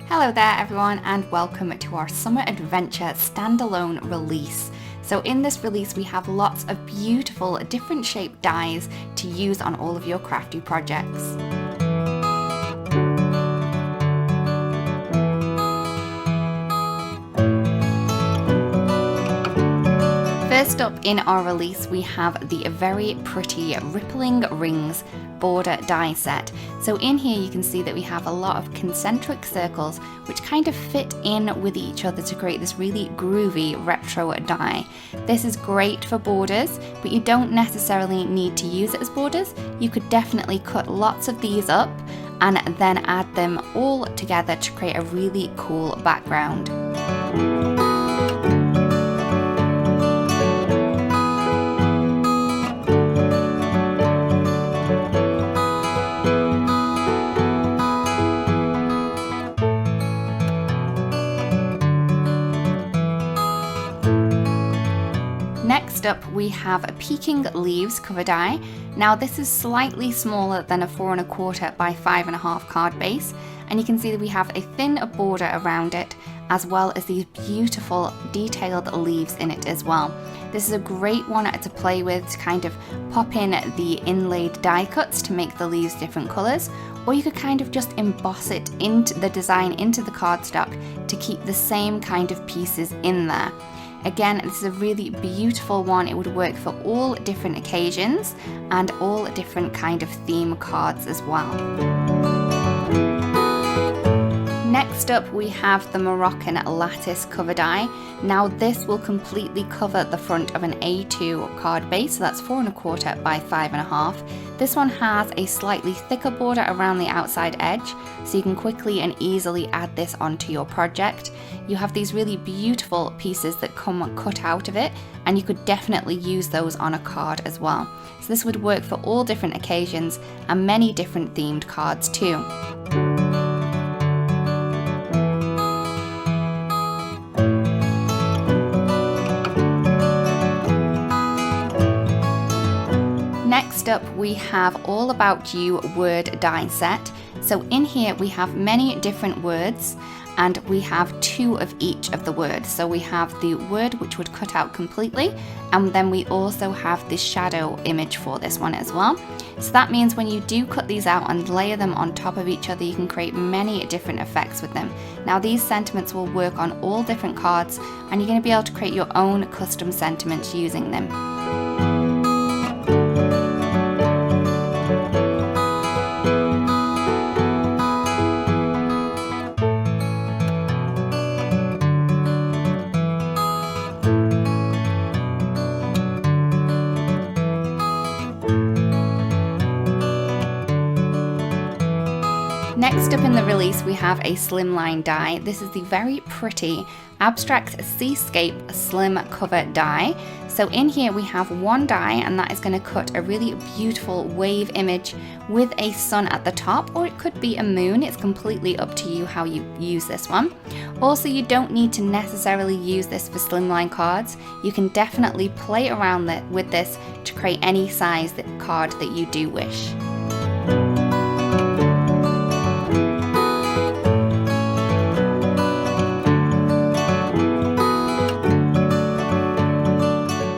Hello there everyone, and welcome to our Summer Adventure standalone release. So in this release we have lots of beautiful different shaped dies to use on all of your crafty projects. First up in our release we have the very pretty Rippling Rings border die set. So in here you can see that we have a lot of concentric circles which kind of fit in with each other to create this really groovy retro die. This is great for borders, but you don't necessarily need to use it as borders. You could definitely cut lots of these up and then add them all together to create a really cool background. Next up we have a Peaking Leaves cover die. Now this is slightly smaller than a 4 1/4 by 5 1/2 card base, and you can see that we have a thin border around it as well as these beautiful detailed leaves in it as well. This is a great one to play with, to kind of pop in the inlaid die cuts to make the leaves different colours, or you could kind of just emboss it into the design into the cardstock to keep the same kind of pieces in there. Again, this is a really beautiful one. It would work for all different occasions and all different kind of theme cards as well. Next up we have the Moroccan Lattice cover die. Now this will completely cover the front of an A2 card base, so that's 4 1/4 by 5 1/2. This one has a slightly thicker border around the outside edge, so you can quickly and easily add this onto your project. You have these really beautiful pieces that come cut out of it, and you could definitely use those on a card as well. So this would work for all different occasions and many different themed cards too. Next up we have All About You word die set. So in here we have many different words, and we have 2 of each of the words. So we have the word which would cut out completely, and then we also have the shadow image for this one as well. So that means when you do cut these out and layer them on top of each other, you can create many different effects with them. Now these sentiments will work on all different cards, and you're going to be able to create your own custom sentiments using them. Next up in the release we have a slimline die. This is the very pretty Abstract Seascape slim cover die. So in here we have one die, and that is going to cut a really beautiful wave image with a sun at the top, or it could be a moon. It's completely up to you how you use this one. Also, you don't need to necessarily use this for slimline cards. You can definitely play around with this to create any size card that you do wish.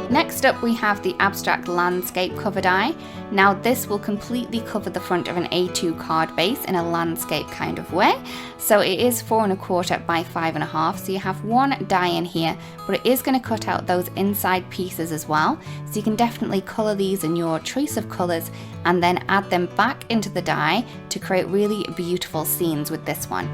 Next up we have the Abstract Landscape cover die. Now this will completely cover the front of an A2 card base in a landscape kind of way. So it is 4 1/4 by 5 1/2, so you have one die in here, but it is going to cut out those inside pieces as well. So you can definitely colour these in your choice of colours and then add them back into the die to create really beautiful scenes with this one.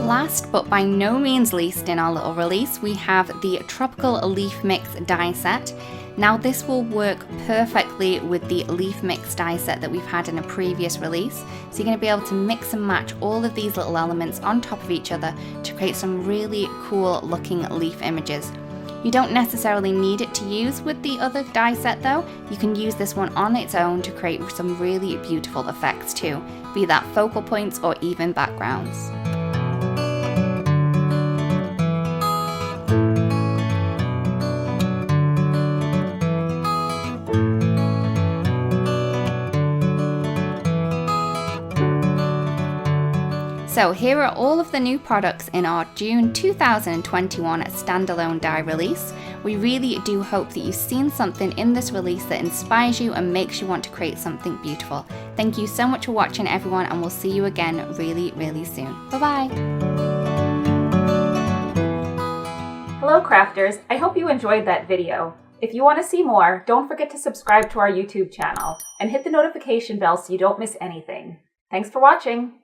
Last but by no means least in our little release, we have the Tropical Leaf Mix die set. Now this will work perfectly with the leaf mix die set that we've had in a previous release. So you're going to be able to mix and match all of these little elements on top of each other to create some really cool looking leaf images. You don't necessarily need it to use with the other die set though. You can use this one on its own to create some really beautiful effects too, be that focal points or even backgrounds. So here are all of the new products in our June 2021 standalone die release. We really do hope that you've seen something in this release that inspires you and makes you want to create something beautiful. Thank you so much for watching everyone, and we'll see you again really, really soon. Bye-bye! Hello crafters, I hope you enjoyed that video. If you want to see more, don't forget to subscribe to our YouTube channel and hit the notification bell so you don't miss anything. Thanks for watching!